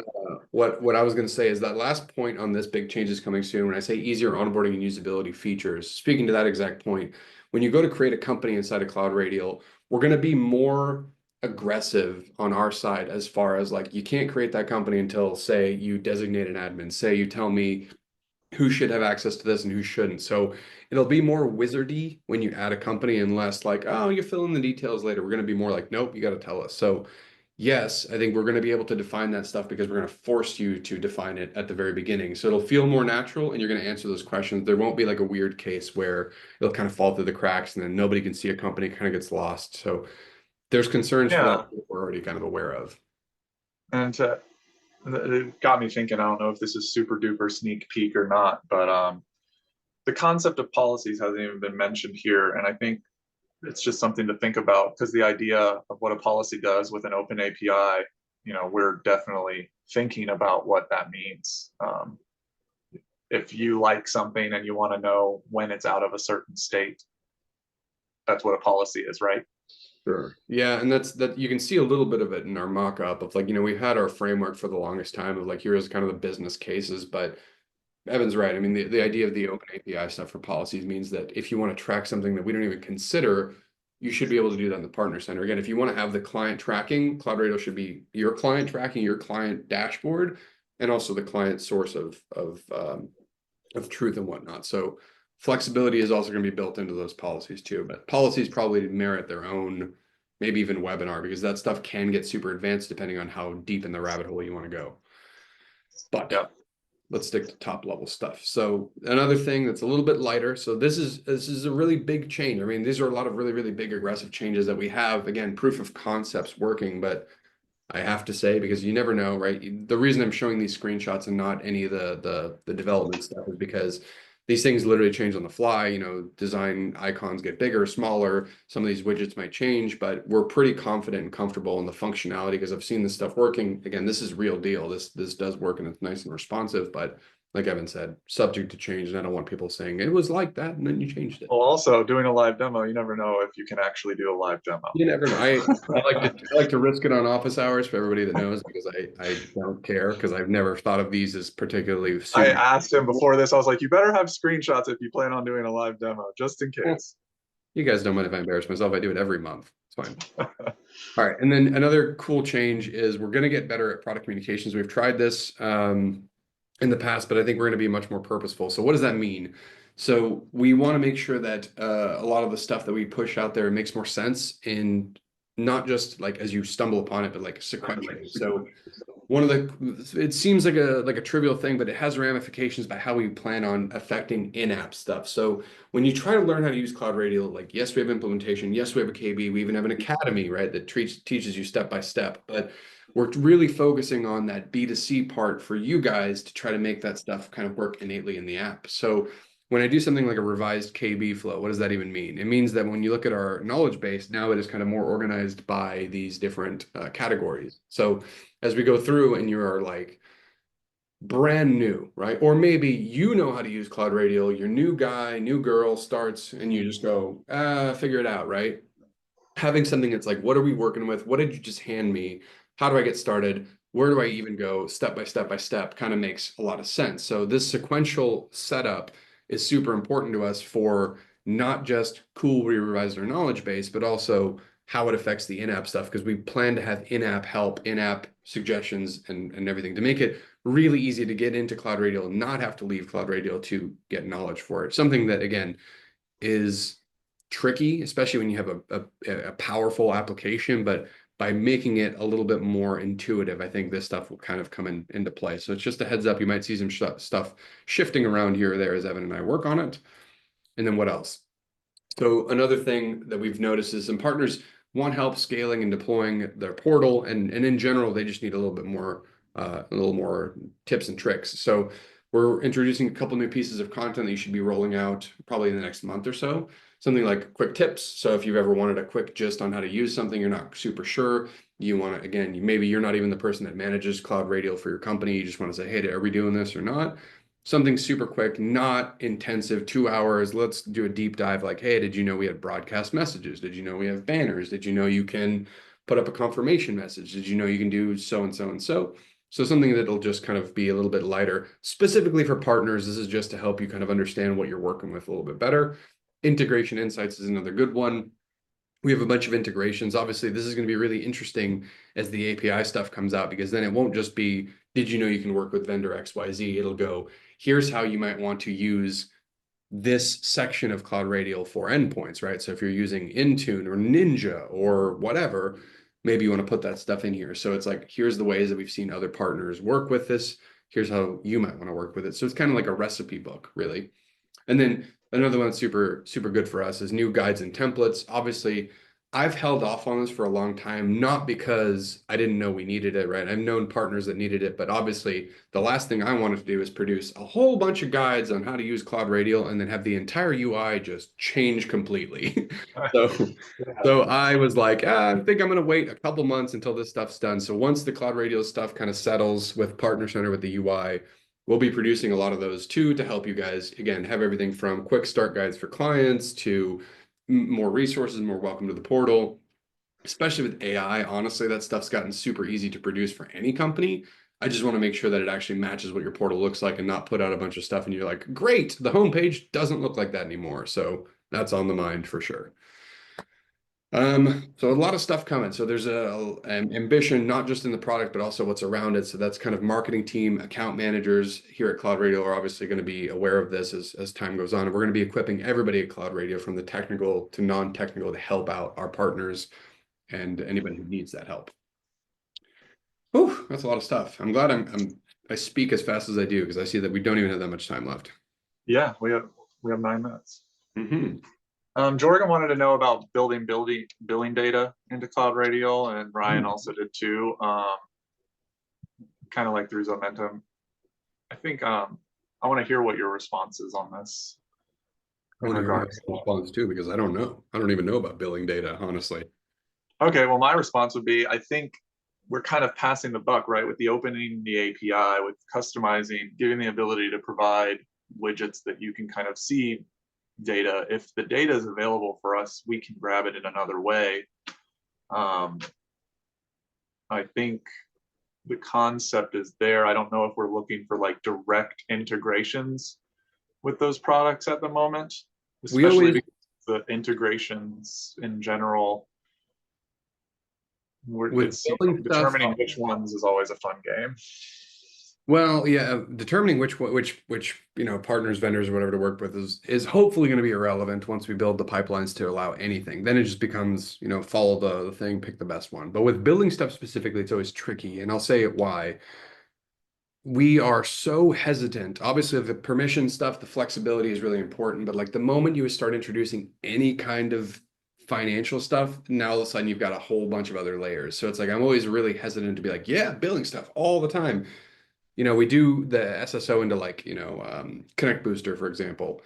what I was going to say is that last point on this big change is coming soon. When I say easier onboarding and usability features, speaking to that exact point, when you go to create a company inside of CloudRadial, we're going to be more aggressive on our side as far as like, you can't create that company until, say, you designate an admin. Say you tell me who should have access to this and who shouldn't. So it'll be more wizardy when you add a company and less like, oh, you fill in the details later. We're going to be more like, nope, you got to tell us. So yes, I think we're going to be able to define that stuff because we're going to force you to define it at the very beginning. So it'll feel more natural and you're going to answer those questions. There won't be like a weird case where it'll kind of fall through the cracks and then nobody can see a company, kind of gets lost. So there's concerns for that Yeah. we're already kind of aware of. And it got me thinking, I don't know if this is super duper sneak peek or not, but the concept of policies hasn't even been mentioned here. And I think it's just something to think about because the idea of what a policy does with an open API, we're definitely thinking about what that means. If you like something and you want to know when it's out of a certain state, that's what a policy is, right? Sure. Yeah, and that you can see a little bit of it in our mock-up of like, we've had our framework for the longest time of like, here's kind of the business cases, but Evan's right. I mean, the idea of the open API stuff for policies means that if you want to track something that we don't even consider, you should be able to do that in the partner center. Again, if you want to have the client tracking, CloudRadial should be your client tracking, your client dashboard, and also the client source of truth and whatnot. So flexibility is also going to be built into those policies too. But policies probably merit their own, maybe even webinar, because that stuff can get super advanced depending on how deep in the rabbit hole you want to go. But Yeah. let's stick to top level stuff. So another thing that's a little bit lighter. So this is a really big change. I mean, these are a lot of really, really big aggressive changes that we have. Again, proof of concepts working, but I have to say, because you never know, right? The reason I'm showing these screenshots and not any of the development stuff is because these things literally change on the fly. Design icons get bigger, smaller. Some of these widgets might change, but we're pretty confident and comfortable in the functionality because I've seen this stuff working. Again, this is real deal. This does work and it's nice and responsive, but like Evan said, subject to change. And I don't want people saying it was like that and then you changed it. Well, also doing a live demo, you never know if you can actually do a live demo. You never know. I like to risk it on office hours for everybody that knows because I don't care because I've never thought of these as particularly I super. asked him before this, I was like, you better have screenshots if you plan on doing a live demo, just in Eh, case. You guys don't mind if I embarrass myself. I do it every month. It's fine. All right. And then another cool change is we're going to get better at product communications. We've tried this in the past, but I think we're going to be much more purposeful. So what does that mean? So we want to make sure that a lot of the stuff that we push out there makes more sense in not just like as you stumble upon it, but like sequentially. So it seems like a trivial thing, but it has ramifications by how we plan on affecting in-app stuff. So when you try to learn how to use CloudRadial, like yes, we have implementation, yes, we have a KB, we even have an academy, right, that teaches you step by step. But we're really focusing on that B2C part for you guys to try to make that stuff kind of work innately in the app. So when I do something like a revised KB flow, what does that even mean? It means that when you look at our knowledge base, now it is kind of more organized by these different categories. So as we go through and you are like brand new, right? Or maybe you know how to use CloudRadial, your new guy, new girl starts and you just go, figure it out, right? Having something that's like, what are we working with? What did you just hand me? How do I get started? Where do I even go step by step by step kind of makes a lot of sense. So this sequential setup is super important to us for not just cool, we revised our knowledge base, but also how it affects the in-app stuff because we plan to have in-app help, in-app suggestions and everything to make it really easy to get into CloudRadial and not have to leave CloudRadial to get knowledge for it. Something that, again, is tricky, especially when you have a powerful application, but by making it a little bit more intuitive, I think this stuff will kind of come into play. So it's just a heads up. You might see some stuff shifting around here or there as Evan and I work on it. And then what else? So another thing that we've noticed is some partners want help scaling and deploying their portal, and in general, they just need a little more tips and tricks. So we're introducing a couple new pieces of content that you should be rolling out probably in the next month or so. Something like quick tips. So if you've ever wanted a quick gist on how to use something, you're not super sure. You want to, again, maybe you're not even the person that manages CloudRadial for your company. You just want to say, hey, are we doing this or not? Something super quick, not intensive, 2 hours. Let's do a deep dive like, hey, did you know we had broadcast messages? Did you know we have banners? Did you know you can put up a confirmation message? Did you know you can do so and so and so? So something that'll just kind of be a little bit lighter. Specifically for partners, this is just to help you kind of understand what you're working with a little bit better. Integration Insights is another good one. We have a bunch of integrations. Obviously, this is going to be really interesting as the API stuff comes out because then it won't just be, did you know you can work with vendor XYZ? It'll go, here's how you might want to use this section of CloudRadial for endpoints, right? So if you're using Intune or Ninja or whatever, maybe you want to put that stuff in here. So it's like, here's the ways that we've seen other partners work with this. Here's how you might want to work with it. So it's kind of like a recipe book, really. And then another one that's super, super good for us is new guides and templates. Obviously, I've held off on this for a long time, not because I didn't know we needed it, right? I've known partners that needed it, but obviously the last thing I wanted to do is produce a whole bunch of guides on how to use CloudRadial and then have the entire UI just change completely. So, Yeah. so I was like, I think I'm going to wait a couple months until this stuff's done. So once the CloudRadial stuff kind of settles with Partner Center with the UI, we'll be producing a lot of those too to help you guys, again, have everything from quick start guides for clients to more resources, more welcome to the portal. Especially with AI, honestly, that stuff's gotten super easy to produce for any company. I just want to make sure that it actually matches what your portal looks like and not put out a bunch of stuff and you're like, great, the homepage doesn't look like that anymore. So that's on the mind for sure. So a lot of stuff coming. So there's an ambition, not just in the product, but also what's around it. So that's kind of marketing team, account managers here at CloudRadial are obviously going to be aware of this as time goes on. And we're going to be equipping everybody at CloudRadial from the technical to non-technical to help out our partners and anybody who needs that help. Whew, that's a lot of stuff. I'm glad I speak as fast as I do because I see that we don't even have that much time left. Yeah, we have 9 minutes. Mm-hmm. Jorgen wanted to know about billing data into CloudRadial, and Ryan also did too. Kind of like through Zomentum. I think I want to hear what your response is on this. I want to hear my response too because I don't know. I don't even know about billing data, honestly. Okay, well, my response would be I think we're kind of passing the buck, right, with the opening the API, with customizing, giving the ability to provide widgets that you can kind of see data. If the data is available for us, we can grab it in another way. I think the concept is there. I don't know if we're looking for like direct integrations with those products at the moment, especially because the integrations in general, determining which ones is always a fun game. Well, yeah, determining which partners, vendors, or whatever to work with is hopefully going to be irrelevant once we build the pipelines to allow anything. Then it just becomes, follow the thing, pick the best one. But with building stuff specifically, it's always tricky, and I'll say it why. We are so hesitant. Obviously, the permission stuff, the flexibility is really important, but like the moment you start introducing any kind of financial stuff, now all of a sudden you've got a whole bunch of other layers. So it's like I'm always really hesitant to be like, yeah, billing stuff all the time. We do the SSO into like, Connect Booster, for example.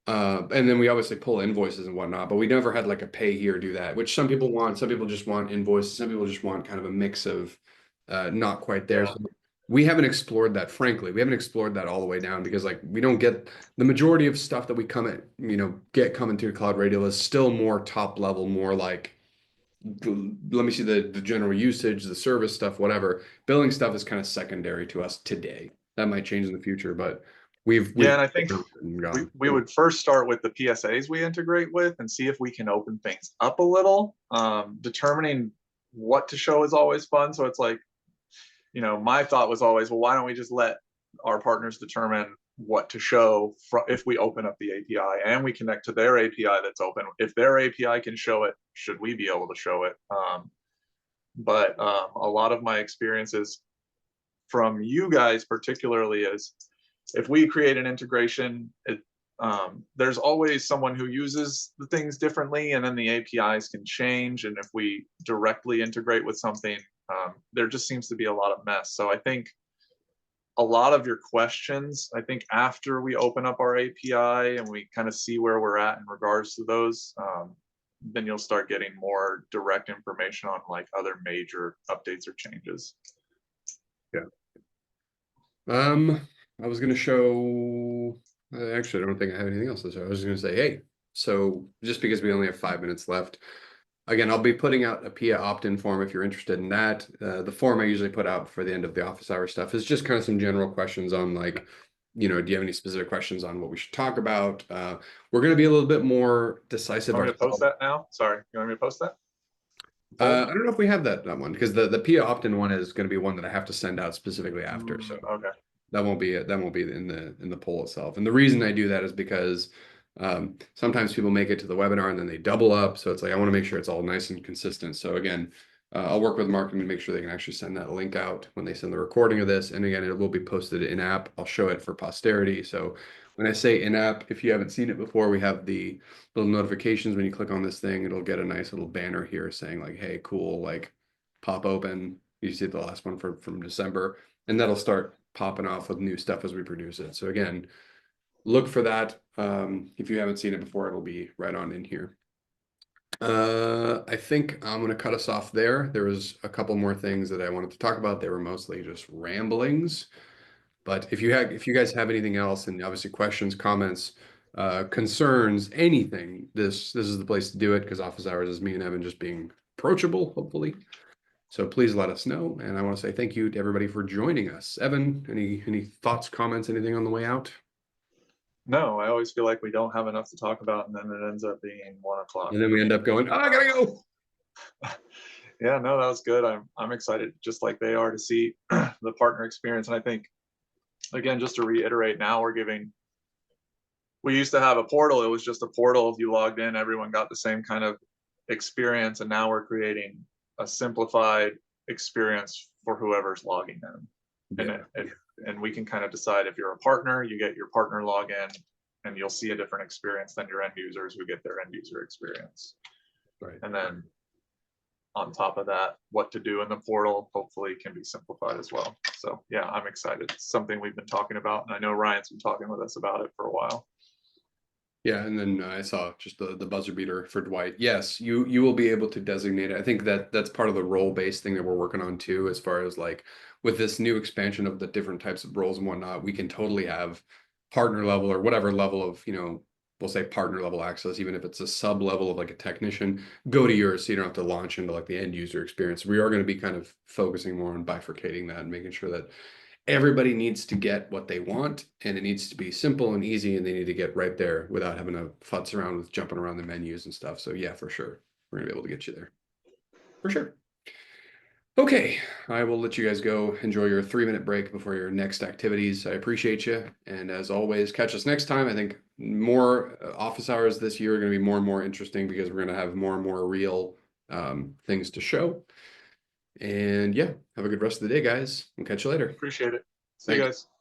And then we obviously pull invoices and whatnot, but we never had like a pay here, do that, which some people want. Some people just want invoices. Some people just want kind of a mix of not quite there. So we haven't explored that, frankly. We haven't explored that all the way down because like we don't get the majority of stuff that we get coming through CloudRadial is still more top level, more like let me see the general usage, the service stuff, whatever. Billing stuff is kind of secondary to us today. That might change in the future, but and I think we would first start with the PSAs we integrate with and see if we can open things up a little. Determining what to show is always fun. So it's like, my thought was always, well, why don't we just let our partners determine what to show if we open up the API and we connect to their API that's open. If their API can show it, should we be able to show it? But a lot of my experiences from you guys particularly is if we create an integration, there's always someone who uses the things differently and then the APIs can change. And if we directly integrate with something, there just seems to be a lot of mess. So I think a lot of your questions, I think after we open up our API and we kind of see where we're at in regards to those, then you'll start getting more direct information on like other major updates or changes. Yeah. I was going to show, actually, I don't think I have anything else to show. I was going to say, hey, so just because we only have 5 minutes left, again, I'll be putting out a Pia opt-in form if you're interested in that. The form I usually put out for the end of the office hour stuff is just kind of some general questions on like, do you have any specific questions on what we should talk about? We're going to be a little bit more decisive. You want me to post that now? Sorry, you want me to post that? I don't know if we have that one because the Pia opt-in one is going to be one that I have to send out specifically after. So okay. That won't be it. That won't be in the poll itself. And the reason I do that is because sometimes people make it to the webinar and then they double up. So it's like I want to make sure it's all nice and consistent. So again, I'll work with marketing to make sure they can actually send that link out when they send the recording of this. And again, it will be posted in app. I'll show it for posterity. So when I say in app, if you haven't seen it before, we have the little notifications. When you click on this thing, it'll get a nice little banner here saying like, hey, cool, like pop open. You see the last one from December, and that'll start popping off with new stuff as we produce it. So again, look for that. If you haven't seen it before, it'll be right on in here. I think I'm going to cut us off there. There was a couple more things that I wanted to talk about. They were mostly just ramblings. But if you guys have anything else, and obviously questions, comments, concerns, anything, this is the place to do it, because office hours is me and Evan just being approachable, hopefully. So please let us know. And I want to say thank you to everybody for joining us. Evan, any thoughts, comments, anything on the way out? No, I always feel like we don't have enough to talk about, and then it ends up being 1 o'clock. And then we end up going, oh, I gotta go. Yeah, no, that was good. I'm excited, just like they are, to see the partner experience. And I think, again, just to reiterate, now we used to have a portal. It was just a portal. If you logged in, everyone got the same kind of experience. And now we're creating a simplified experience for whoever's logging in. Yeah. And we can kind of decide, if you're a partner, you get your partner login, and you'll see a different experience than your end users who get their end user experience. Right. And then on top of that, what to do in the portal hopefully can be simplified as well. So yeah, I'm excited. It's something we've been talking about, and I know Ryan's been talking with us about it for a while. Yeah, and then I saw just the buzzer beater for Dwight. Yes, you will be able to designate it. I think that's part of the role-based thing that we're working on too, as far as like with this new expansion of the different types of roles and whatnot, we can totally have partner level or whatever level of, we'll say partner level access, even if it's a sub level of like a technician, go to yours so you don't have to launch into like the end user experience. We are going to be kind of focusing more on bifurcating that and making sure that everybody needs to get what they want, and it needs to be simple and easy, and they need to get right there without having to futz around with jumping around the menus and stuff. So yeah, for sure, we're gonna be able to get you there for sure. Okay, I will let you guys go enjoy your 3-minute break before your next activities. I appreciate you, and as always, catch us next time. I think more office hours this year are going to be more and more interesting, because we're going to have more and more real things to show. And yeah, have a good rest of the day, guys. We'll catch you later. Appreciate it. See you Thanks. guys.